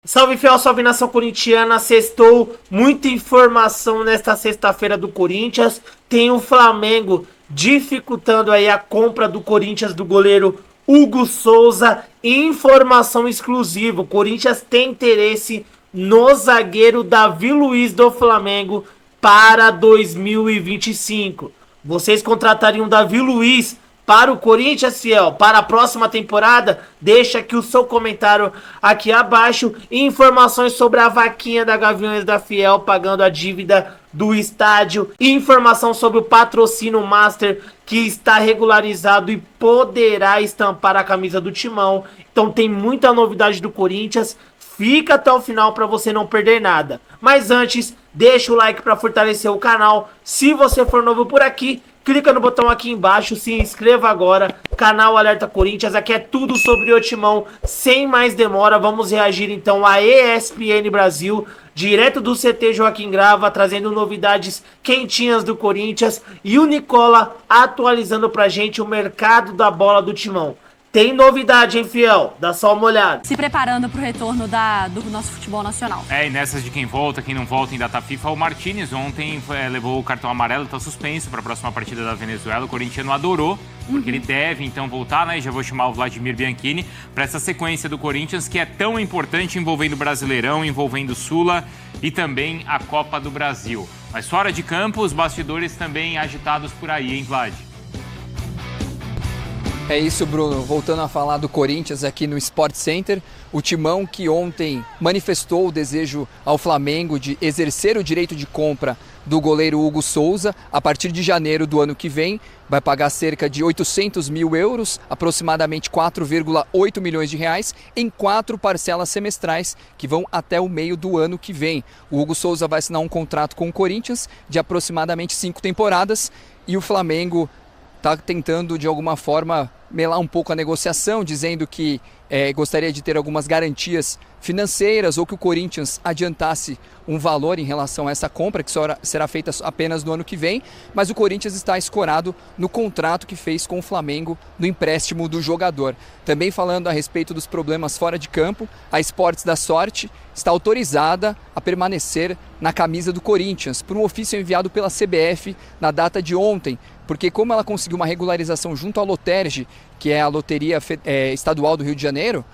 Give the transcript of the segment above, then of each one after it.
Salve fiel, salve nação corintiana, sextou, muita informação nesta sexta-feira do Corinthians. Tem o Flamengo dificultando aí a compra do Corinthians do goleiro Hugo Souza. Informação exclusiva, o Corinthians tem interesse no zagueiro Davi Luiz do Flamengo para 2025. Vocês contratariam Davi Luiz para o Corinthians, fiel, para a próxima temporada? Deixa aqui o seu comentário aqui abaixo. Informações sobre a vaquinha da Gaviões da Fiel pagando a dívida do estádio. Informação sobre o patrocínio Master que está regularizado e poderá estampar a camisa do Timão. Então tem muita novidade do Corinthians. Fica até o final para você não perder nada. Mas antes, deixa o like para fortalecer o canal. Se você for novo por aqui, clica no botão aqui embaixo, se inscreva agora, canal Alerta Corinthians, aqui é tudo sobre o Timão, sem mais demora, vamos reagir então à ESPN Brasil, direto do CT Joaquim Grava, trazendo novidades quentinhas do Corinthians, e o Nicola atualizando pra gente o mercado da bola do Timão. Tem novidade, hein, fiel? Dá só uma olhada. Se preparando para o retorno do nosso futebol nacional. E nessas de quem volta, quem não volta em data FIFA, o Martínez ontem levou o cartão amarelo, está suspenso para a próxima partida da Venezuela. O corintiano adorou, porque ele deve então voltar, né? E já vou chamar o Vladimir Bianchini para essa sequência do Corinthians, que é tão importante, envolvendo o Brasileirão, envolvendo o Sula e também a Copa do Brasil. Mas fora de campo, os bastidores também agitados por aí, hein, Vlad? É isso, Bruno. Voltando a falar do Corinthians aqui no Sport Center, o Timão que ontem manifestou o desejo ao Flamengo de exercer o direito de compra do goleiro Hugo Souza a partir de janeiro do ano que vem. Vai pagar cerca de 800 mil euros, aproximadamente 4,8 milhões de reais, em 4 parcelas semestrais que vão até o meio do ano que vem. O Hugo Souza vai assinar um contrato com o Corinthians de aproximadamente 5 temporadas e o Flamengo está tentando de alguma forma melar um pouco a negociação, dizendo que gostaria de ter algumas garantias financeiras ou que o Corinthians adiantasse um valor em relação a essa compra, que será feita apenas no ano que vem, mas o Corinthians está escorado no contrato que fez com o Flamengo no empréstimo do jogador. Também falando a respeito dos problemas fora de campo, a Esportes da Sorte está autorizada a permanecer na camisa do Corinthians por um ofício enviado pela CBF na data de ontem, porque como ela conseguiu uma regularização junto à Loterge, que é a loteria estadual do Rio de Janeiro,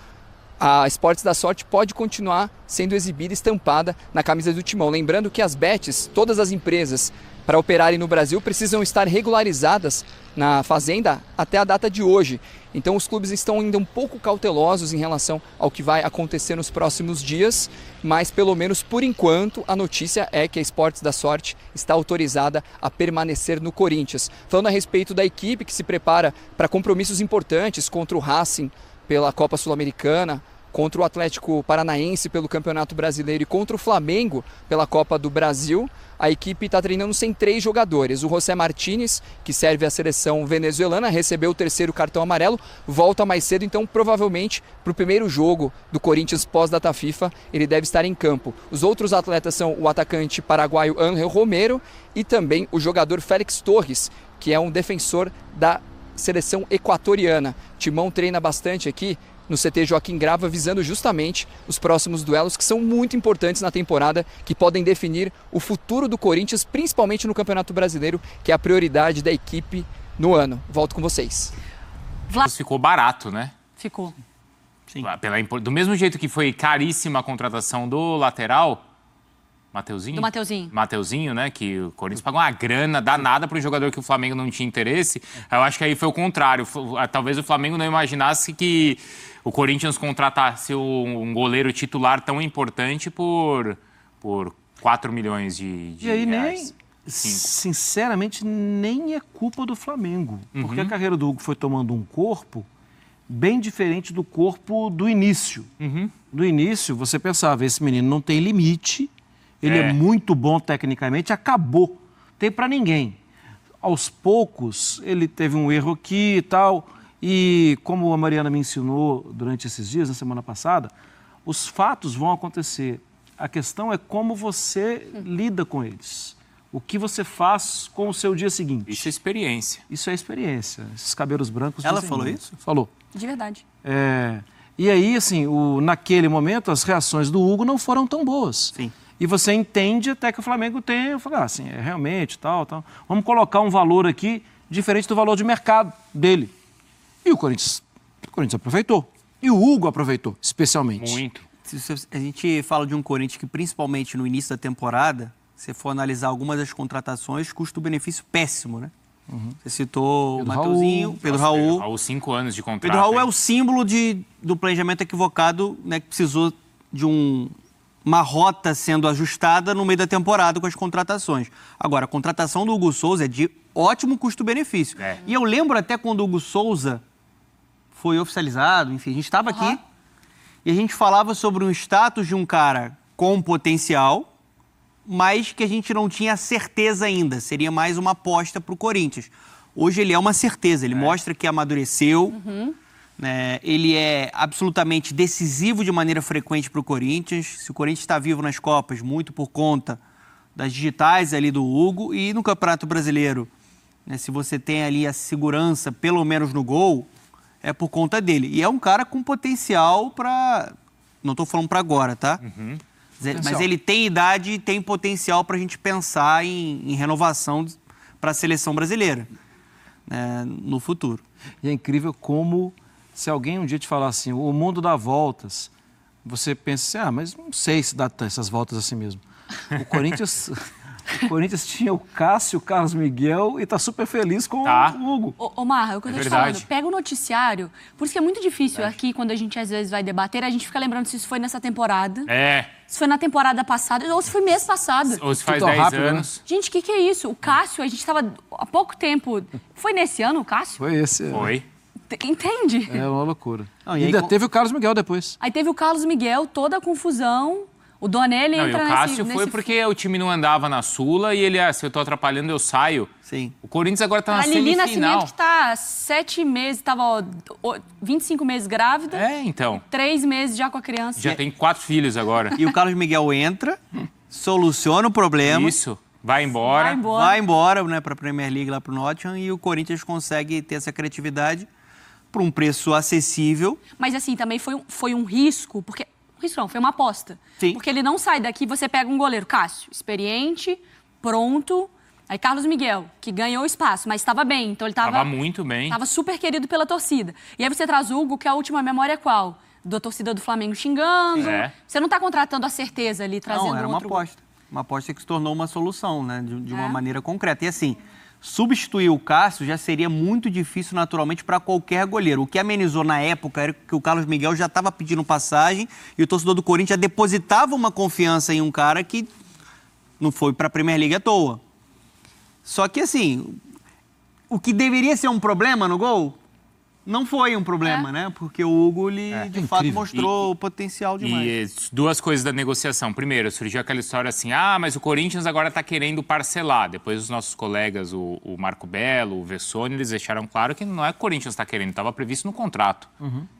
a Esportes da Sorte pode continuar sendo exibida e estampada na camisa do Timão. Lembrando que as bets, todas as empresas, para operarem no Brasil, precisam estar regularizadas na Fazenda até a data de hoje. Então os clubes estão ainda um pouco cautelosos em relação ao que vai acontecer nos próximos dias, mas pelo menos por enquanto a notícia é que a Esportes da Sorte está autorizada a permanecer no Corinthians. Falando a respeito da equipe que se prepara para compromissos importantes contra o Racing pela Copa Sul-Americana, contra o Atlético Paranaense pelo Campeonato Brasileiro e contra o Flamengo pela Copa do Brasil, a equipe está treinando sem 3 jogadores. O José Martínez, que serve à seleção venezuelana, recebeu o 3º cartão amarelo, volta mais cedo, então provavelmente para o primeiro jogo do Corinthians pós-data FIFA, ele deve estar em campo. Os outros atletas são o atacante paraguaio Ángel Romero e também o jogador Félix Torres, que é um defensor da seleção equatoriana. Timão treina bastante aqui no CT Joaquim Grava, visando justamente os próximos duelos que são muito importantes na temporada, que podem definir o futuro do Corinthians, principalmente no Campeonato Brasileiro, que é a prioridade da equipe no ano. Volto com vocês. Ficou barato, né? Ficou. Sim. Do mesmo jeito que foi caríssima a contratação do lateral, Mateuzinho? Do Mateuzinho. Mateuzinho, né? Que o Corinthians pagou uma grana danada para um jogador que o Flamengo não tinha interesse. Eu acho que aí foi o contrário. Talvez o Flamengo não imaginasse que o Corinthians contratasse um goleiro titular tão importante por 4 milhões de e aí reais. Sinceramente, nem é culpa do Flamengo. Porque a carreira do Hugo foi tomando um corpo bem diferente do corpo do início. Do início, você pensava, esse menino não tem limite, ele é muito bom tecnicamente, acabou. Tem para ninguém. Aos poucos, ele teve um erro aqui e tal, e como a Mariana me ensinou durante esses dias, na semana passada, os fatos vão acontecer. A questão é como você lida com eles. O que você faz com o seu dia seguinte. Isso é experiência. Isso é experiência. Esses cabelos brancos... Ela falou isso? Falou. De verdade. E aí, assim, naquele momento, as reações do Hugo não foram tão boas. Sim. E você entende até que o Flamengo tem, eu falei, assim, realmente, tal. Vamos colocar um valor aqui diferente do valor de mercado dele. E o Corinthians aproveitou. E o Hugo aproveitou, especialmente. Muito. A gente fala de um Corinthians que, principalmente no início da temporada, se for analisar algumas das contratações, custo-benefício péssimo, né? Você citou o Mateuzinho, Pedro Raul. Raul, 5 anos de contrato. Pedro Raul é o símbolo do planejamento equivocado, né, que precisou de uma rota sendo ajustada no meio da temporada com as contratações. Agora, a contratação do Hugo Souza é de ótimo custo-benefício. E eu lembro até quando o Hugo Souza foi oficializado, enfim, a gente estava aqui e a gente falava sobre um status de um cara com potencial, mas que a gente não tinha certeza ainda. Seria mais uma aposta para o Corinthians. Hoje ele é uma certeza, ele mostra que amadureceu, né? Ele é absolutamente decisivo de maneira frequente para o Corinthians. Se o Corinthians está vivo nas Copas, muito por conta das digitais ali do Hugo. E no Campeonato Brasileiro, né, se você tem ali a segurança, pelo menos no gol, é por conta dele. E é um cara com potencial para... Não estou falando para agora, tá? Mas ele tem idade e tem potencial para a gente pensar em renovação para a seleção brasileira, né, no futuro. E é incrível como, se alguém um dia te falar assim, o mundo dá voltas, você pensa assim, mas não sei se dá essas voltas assim mesmo. O Corinthians tinha o Cássio, o Carlos Miguel e está super feliz com o Hugo. Ô Marra, é o que eu tô te falando. Pega o noticiário, por isso que é muito difícil aqui, quando a gente às vezes vai debater, a gente fica lembrando se isso foi nessa temporada. Se foi na temporada passada ou se foi mês passado. Ou se faz 10 anos. Né? Gente, o que é isso? O Cássio, a gente estava há pouco tempo... Foi nesse ano o Cássio? Foi esse. Foi. Entende? É uma loucura. Não, e ainda teve o Carlos Miguel depois. Aí teve o Carlos Miguel, toda a confusão... O Donelli entra nesse... o Cássio foi porque o time não andava na Sula e ele, se eu tô atrapalhando, eu saio. Sim. O Corinthians agora tá na semifinal. A Lili semifinal. Nascimento que tá 7 meses, tava 25 meses grávida. Então. 3 meses já com a criança. Já tem 4 filhos agora. E o Carlos Miguel entra, soluciona o problema. Isso. Vai embora. Vai embora, né, pra Premier League lá pro Nottingham e o Corinthians consegue ter essa criatividade por um preço acessível. Mas assim, também foi um risco, porque... Isso não, foi uma aposta. Sim. Porque ele não sai daqui, você pega um goleiro, Cássio, experiente, pronto. Aí Carlos Miguel, que ganhou espaço, mas estava bem. Então ele estava muito bem. Estava super querido pela torcida. E aí você traz o Hugo, que a última memória é qual? Da torcida do Flamengo xingando. Você não está contratando a certeza ali, trazendo Não, era uma aposta. Uma aposta que se tornou uma solução, né? De uma maneira concreta. E assim, substituir o Cássio já seria muito difícil naturalmente para qualquer goleiro. O que amenizou na época era que o Carlos Miguel já estava pedindo passagem e o torcedor do Corinthians já depositava uma confiança em um cara que não foi para a Premier League à toa. Só que assim, o que deveria ser um problema no gol, não foi um problema, né? Porque o Hugo, de fato, mostrou o potencial demais. E 2 coisas da negociação. Primeiro, surgiu aquela história assim, mas o Corinthians agora está querendo parcelar. Depois os nossos colegas, o Marco Belo, o Vessone, eles deixaram claro que não é que o Corinthians está querendo, estava previsto no contrato.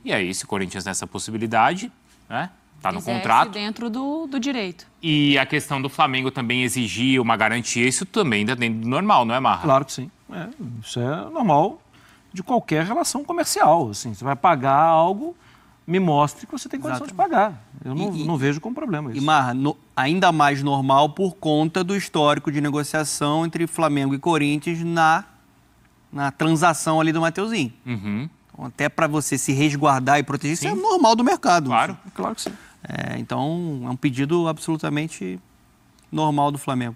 E aí, se o Corinthians tem essa possibilidade, né? Está no contrato. Dentro do direito. E a questão do Flamengo também exigir uma garantia, isso também está dentro do normal, não é, Marra? Claro que sim. Isso é normal de qualquer relação comercial. Assim, você vai pagar algo, me mostre que você tem condição de pagar. Eu não vejo como problema isso. E, Marra, ainda mais normal por conta do histórico de negociação entre Flamengo e Corinthians na transação ali do Mateuzinho. Então, até para você se resguardar e proteger, isso é normal do mercado. Claro, claro que sim. Então, é um pedido absolutamente normal do Flamengo.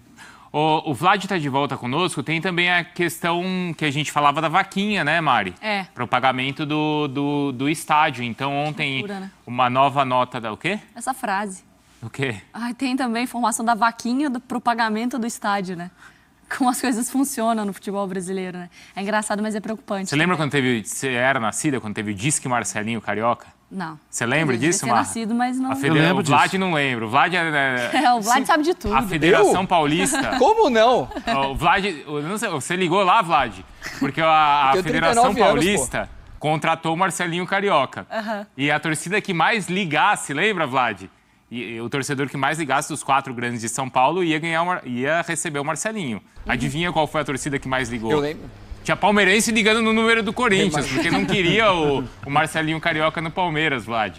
O Vlad está de volta conosco. Tem também a questão que a gente falava da vaquinha, né, Mari? Para o pagamento do estádio. Então, ontem, loucura, né? uma nova nota da... O quê? Essa frase. O quê? Tem também informação da vaquinha para o pagamento do estádio, né? Como as coisas funcionam no futebol brasileiro, né? É engraçado, mas é preocupante. Você lembra quando você era nascida, quando teve o Disque Marcelinho Carioca? Não. Você lembra disso, Marra? Nascido, mas não... O Vlad não lembra. O Vlad o Vlad sabe de tudo. A Federação Paulista... Como não? O Vlad... Não sei, você ligou lá, Vlad? Porque a Federação Paulista contratou o Marcelinho Carioca. E a torcida que mais ligasse, lembra, Vlad? E o torcedor que mais ligasse dos 4 grandes de São Paulo ia receber o Marcelinho. Adivinha qual foi a torcida que mais ligou? Eu lembro. Tinha palmeirense ligando no número do Corinthians, porque não queria o Marcelinho Carioca no Palmeiras, Vlad.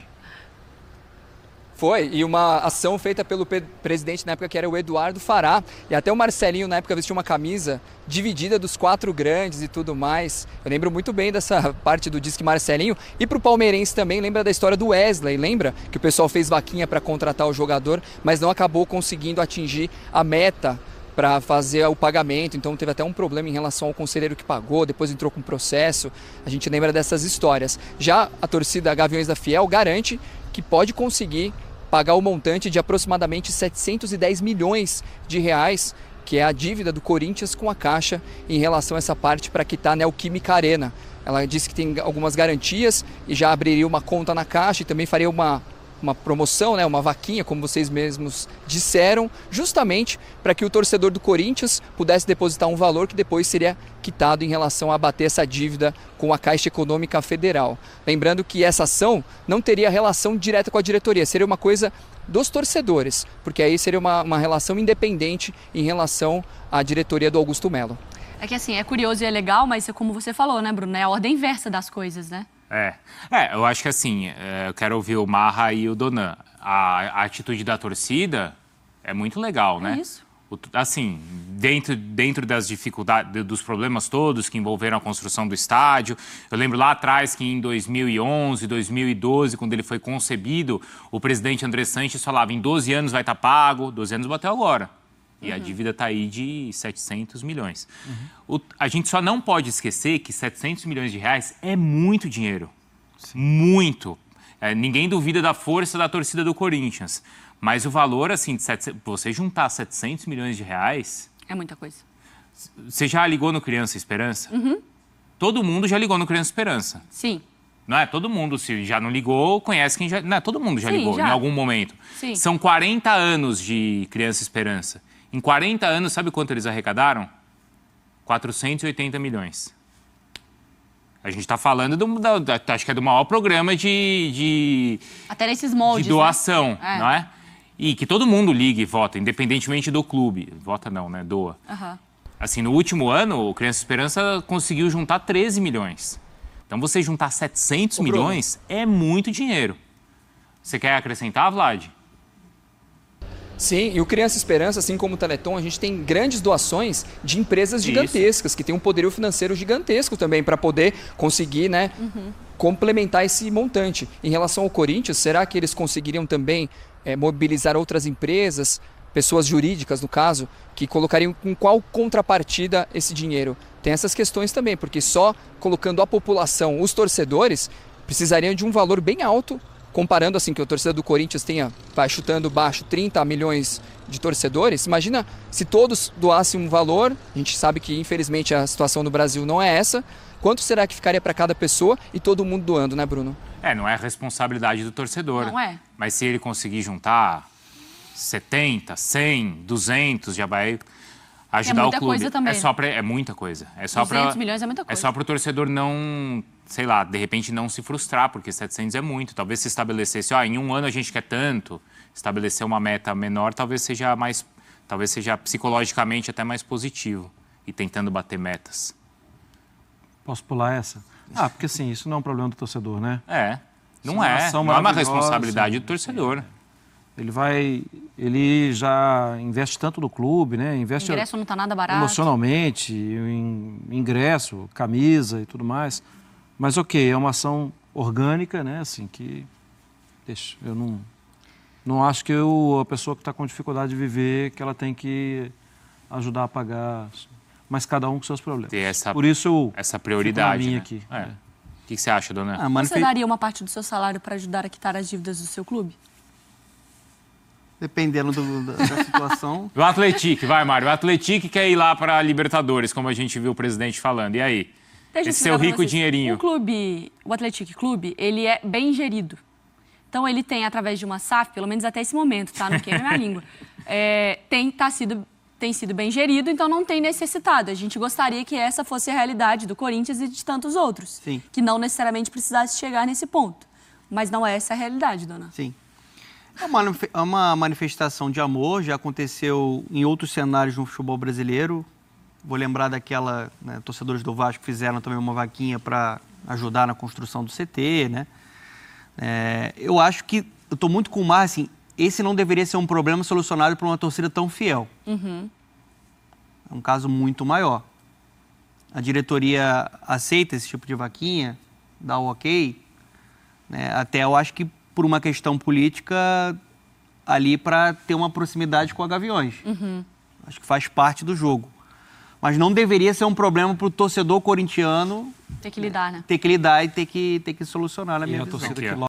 Foi, e uma ação feita pelo presidente na época, que era o Eduardo Fará, e até o Marcelinho na época vestiu uma camisa dividida dos 4 grandes e tudo mais. Eu lembro muito bem dessa parte do Disque Marcelinho. E pro palmeirense também, lembra da história do Wesley, lembra? Que o pessoal fez vaquinha para contratar o jogador, mas não acabou conseguindo atingir a meta para fazer o pagamento, então teve até um problema em relação ao conselheiro que pagou, depois entrou com processo. A gente lembra dessas histórias. Já a torcida Gaviões da Fiel garante que pode conseguir pagar o montante de aproximadamente 710 milhões de reais, que é a dívida do Corinthians com a Caixa em relação a essa parte para quitar a Neoquímica Arena. Ela disse que tem algumas garantias e já abriria uma conta na Caixa e também faria uma promoção, né, uma vaquinha, como vocês mesmos disseram, justamente para que o torcedor do Corinthians pudesse depositar um valor que depois seria quitado em relação a abater essa dívida com a Caixa Econômica Federal. Lembrando que essa ação não teria relação direta com a diretoria, seria uma coisa dos torcedores, porque aí seria uma relação independente em relação à diretoria do Augusto Melo. É que assim, é curioso e é legal, mas é como você falou, né, Bruno? É a ordem inversa das coisas, né? Eu acho que assim, eu quero ouvir o Marra e o Donan. A atitude da torcida é muito legal, né? Isso. Assim, dentro das dificuldades, dos problemas todos que envolveram a construção do estádio. Eu lembro lá atrás que em 2011, 2012, quando ele foi concebido, o presidente André Sanches falava: em 12 anos vai estar pago, 12 anos bateu agora. E a dívida está aí de 700 milhões. A gente só não pode esquecer que 700 milhões de reais é muito dinheiro. Sim. Muito. Ninguém duvida da força da torcida do Corinthians. Mas o valor, assim, você juntar 700 milhões de reais... É muita coisa. Você já ligou no Criança Esperança? Todo mundo já ligou no Criança Esperança. Sim. Não é? Todo mundo, se já não ligou, conhece quem já... Não, todo mundo já ligou já. Em algum momento. Sim. São 40 anos de Criança Esperança. Em 40 anos, sabe quanto eles arrecadaram? 480 milhões. A gente está falando acho que é do maior programa até nesses moldes, de doação, né? não é? E que todo mundo liga e vota, independentemente do clube. Vota não, né? Doa. Assim, no último ano, o Criança Esperança conseguiu juntar 13 milhões. Então, você juntar 700 milhões é muito dinheiro. Você quer acrescentar, Vlad? Sim, e o Criança Esperança, assim como o Teleton, a gente tem grandes doações de empresas gigantescas, que têm um poderio financeiro gigantesco também para poder conseguir, né, complementar esse montante. Em relação ao Corinthians, será que eles conseguiriam também mobilizar outras empresas, pessoas jurídicas no caso, que colocariam com qual contrapartida esse dinheiro? Tem essas questões também, porque só colocando a população, os torcedores, precisariam de um valor bem alto, comparando assim que a torcida do Corinthians vai chutando baixo 30 milhões de torcedores. Imagina se todos doassem um valor, a gente sabe que infelizmente a situação no Brasil não é essa, quanto será que ficaria para cada pessoa e todo mundo doando, né, Bruno? Não é responsabilidade do torcedor. Não é. Mas se ele conseguir juntar 70, 100, 200, já vai ajudar o clube. Coisa também. É muita coisa. 200 milhões é muita coisa. É só para o torcedor não, sei lá, de repente não se frustrar, porque 700 é muito. Talvez se estabelecesse, em um ano a gente quer tanto, estabelecer uma meta menor, talvez seja psicologicamente até mais positivo, e tentando bater metas. Posso pular essa? Porque assim, isso não é um problema do torcedor, né? Não é uma responsabilidade do torcedor. Ele já investe tanto no clube, né? Investe o ingresso não está nada barato. Emocionalmente, em ingresso, camisa e tudo mais. Mas é uma ação orgânica, né? Assim, que eu não acho que a pessoa que está com dificuldade de viver, que ela tem que ajudar a pagar, mas cada um com seus problemas. Ter por isso essa prioridade, minha né? aqui. O que você acha, Dona? Você daria uma parte do seu salário para ajudar a quitar as dívidas do seu clube? Dependendo da situação. O Atlético, vai, Mário. O Atlético quer ir lá para a Libertadores, como a gente viu o presidente falando. E aí? Esse seu rico dinheirinho. O Atlético Clube, ele é bem gerido. Então, ele tem, através de uma SAF, pelo menos até esse momento, tá? Não queima minha língua. Tem sido bem gerido, então não tem necessitado. A gente gostaria que essa fosse a realidade do Corinthians e de tantos outros. Sim. Que não precisasse chegar nesse ponto. Mas não é essa a realidade, Dona. Sim. É uma manifestação de amor, já aconteceu em outros cenários no futebol brasileiro. Vou lembrar daquela, né, torcedores do Vasco fizeram também uma vaquinha para ajudar na construção do CT, né? Eu acho que, eu estou muito com o Mar, assim, esse não deveria ser um problema solucionado por uma torcida tão fiel. Uhum. É um caso muito maior. A diretoria aceita esse tipo de vaquinha, dá o ok, né? Até eu acho que por uma questão política ali para ter uma proximidade com a Gaviões. Uhum. Acho que faz parte do jogo. Mas não deveria ser um problema para o torcedor corintiano ter que lidar, né? Ter que lidar e ter que solucionar, na minha visão.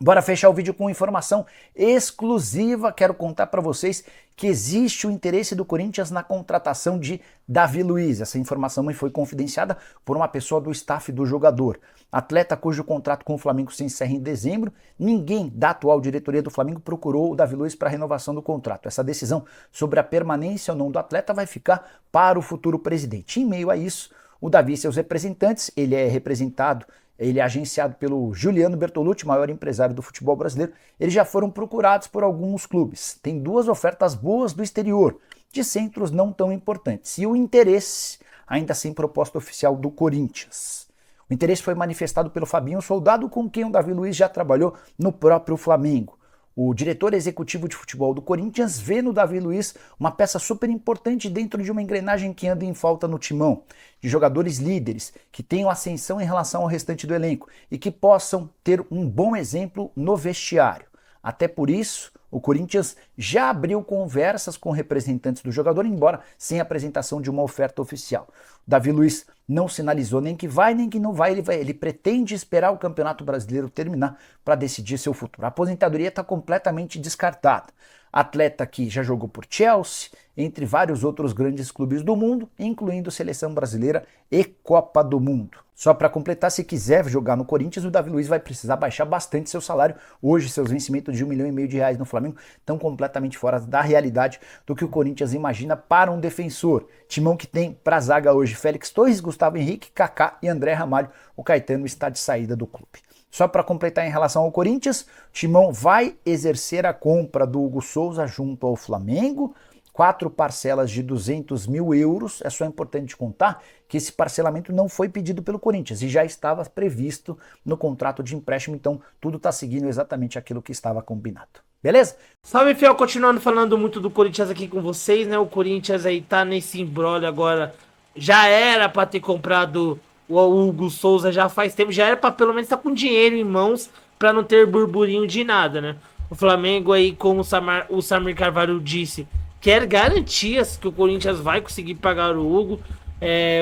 Bora fechar o vídeo com informação exclusiva. Quero contar para vocês que existe o interesse do Corinthians na contratação de Davi Luiz. Essa informação foi confidenciada por uma pessoa do staff do jogador. Atleta cujo contrato com o Flamengo se encerra em dezembro. Ninguém da atual diretoria do Flamengo procurou o Davi Luiz para a renovação do contrato. Essa decisão sobre a permanência ou não do atleta vai ficar para o futuro presidente. Em meio a isso, o Davi e seus representantes, ele é agenciado pelo Juliano Bertolucci, maior empresário do futebol brasileiro. Eles já foram procurados por alguns clubes. Tem 2 ofertas boas do exterior, de centros não tão importantes. E o interesse, ainda sem proposta oficial do Corinthians. O interesse foi manifestado pelo Fabinho Soldado, com quem o Davi Luiz já trabalhou no próprio Flamengo. O diretor executivo de futebol do Corinthians vê no Davi Luiz uma peça super importante dentro de uma engrenagem que anda em falta no timão, de jogadores líderes que tenham ascensão em relação ao restante do elenco e que possam ter um bom exemplo no vestiário. Até por isso, o Corinthians já abriu conversas com representantes do jogador, embora sem apresentação de uma oferta oficial. O Davi Luiz não sinalizou nem que vai, nem que não vai. Ele pretende esperar o Campeonato Brasileiro terminar para decidir seu futuro. A aposentadoria está completamente descartada. Atleta que já jogou por Chelsea, entre vários outros grandes clubes do mundo, incluindo Seleção Brasileira e Copa do Mundo. Só para completar, se quiser jogar no Corinthians, o Davi Luiz vai precisar baixar bastante seu salário. Hoje, seus vencimentos de R$1,5 milhão no Flamengo estão completamente fora da realidade do que o Corinthians imagina para um defensor. Timão que tem para a zaga hoje Félix Torres, Gustavo Henrique, Kaká e André Ramalho. O Caetano está de saída do clube. Só para completar em relação ao Corinthians, Timão vai exercer a compra do Hugo Souza junto ao Flamengo. 4 parcelas de €200 mil. É só importante contar que esse parcelamento não foi pedido pelo Corinthians e já estava previsto no contrato de empréstimo, então tudo está seguindo exatamente aquilo que estava combinado. Beleza? Salve, fiel, continuando falando muito do Corinthians aqui com vocês, né? O Corinthians aí tá nesse imbróglio agora. Já era para ter comprado o Hugo Souza já faz tempo, já era para pelo menos estar com dinheiro em mãos para não ter burburinho de nada, né? O Flamengo aí, como o Samir Carvalho disse, quer garantias que o Corinthians vai conseguir pagar o Hugo.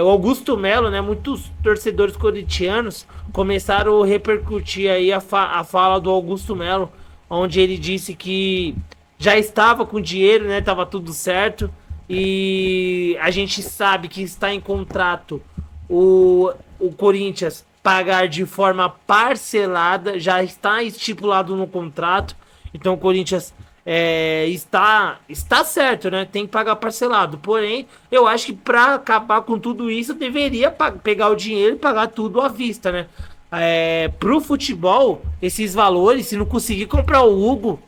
O Augusto Melo, né? Muitos torcedores corintianos começaram a repercutir aí a fala do Augusto Melo, onde ele disse que já estava com dinheiro, né? Tava tudo certo. E a gente sabe que está em contrato o Corinthians pagar de forma parcelada, já está estipulado no contrato. Então o Corinthians está certo, né? Tem que pagar parcelado. Porém, eu acho que para acabar com tudo isso, deveria pegar o dinheiro e pagar tudo à vista, né? Pro futebol, esses valores, se não conseguir comprar o Hugo,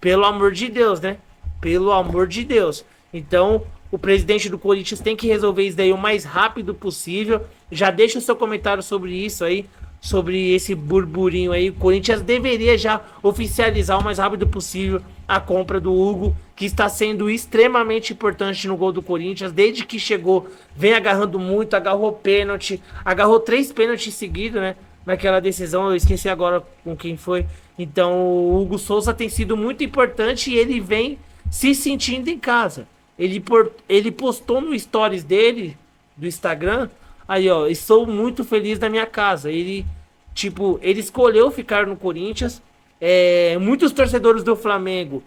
pelo amor de Deus, né? Pelo amor de Deus. Então, o presidente do Corinthians tem que resolver isso daí o mais rápido possível. Já deixa o seu comentário sobre isso aí, sobre esse burburinho aí. O Corinthians deveria já oficializar o mais rápido possível a compra do Hugo, que está sendo extremamente importante no gol do Corinthians. Desde que chegou, vem agarrando muito, agarrou pênalti, agarrou 3 pênaltis seguidos, né? Naquela decisão, eu esqueci agora com quem foi. Então, o Hugo Souza tem sido muito importante e ele vem se sentindo em casa. Ele postou no stories dele, do Instagram, aí ó, estou muito feliz na minha casa. Ele escolheu ficar no Corinthians. Muitos torcedores do Flamengo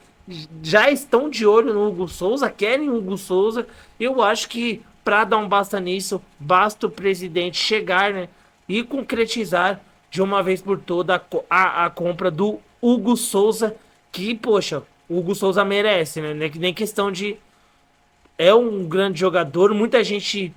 já estão de olho no Hugo Souza, querem o Hugo Souza. Eu acho que para dar um basta nisso, basta o presidente chegar, né, e concretizar de uma vez por toda a compra do Hugo Souza, que, poxa, o Hugo Souza merece, né? Nem questão de... É um grande jogador, muita gente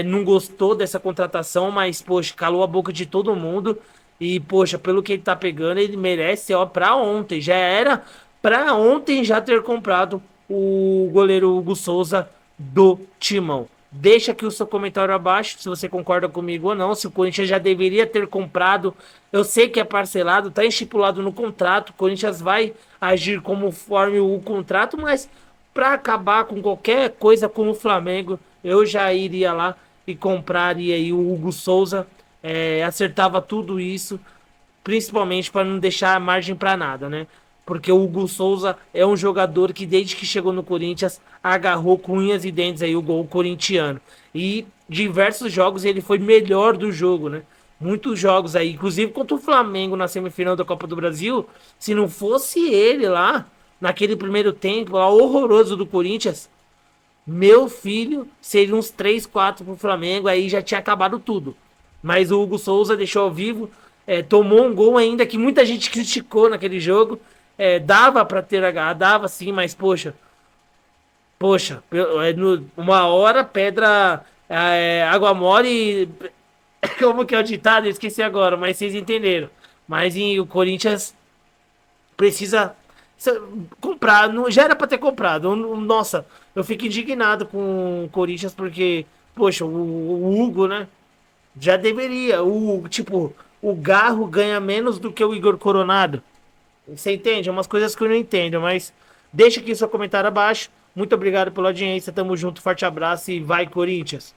não gostou dessa contratação, mas, poxa, calou a boca de todo mundo. E, poxa, pelo que ele tá pegando, ele merece, ó, pra ontem. Já era pra ontem já ter comprado o goleiro Hugo Souza do Timão. Deixa aqui o seu comentário abaixo, se você concorda comigo ou não, se o Corinthians já deveria ter comprado. Eu sei que é parcelado, tá estipulado no contrato, o Corinthians vai agir conforme o contrato, mas para acabar com qualquer coisa com o Flamengo, eu já iria lá e compraria aí o Hugo Souza, acertava tudo isso, principalmente para não deixar margem para nada, né? Porque o Hugo Souza é um jogador que desde que chegou no Corinthians agarrou com unhas e dentes aí o gol corintiano. E diversos jogos ele foi melhor do jogo, né? Muitos jogos aí, inclusive contra o Flamengo na semifinal da Copa do Brasil, se não fosse ele lá, naquele primeiro tempo lá horroroso do Corinthians, meu filho, seria uns 3-4 pro Flamengo, aí já tinha acabado tudo. Mas o Hugo Souza deixou ao vivo, tomou um gol ainda que muita gente criticou naquele jogo. Dava pra ter agarrado, dava sim, mas poxa, uma hora pedra, água mole, como que é o ditado? Eu esqueci agora, mas vocês entenderam. Mas o Corinthians precisa comprar, não, já era pra ter comprado. Nossa, eu fico indignado com o Corinthians porque, poxa, o Hugo, né? Já deveria, o Garro ganha menos do que o Igor Coronado. Você entende? É umas coisas que eu não entendo, mas deixa aqui seu comentário abaixo. Muito obrigado pela audiência, tamo junto, forte abraço e vai Corinthians!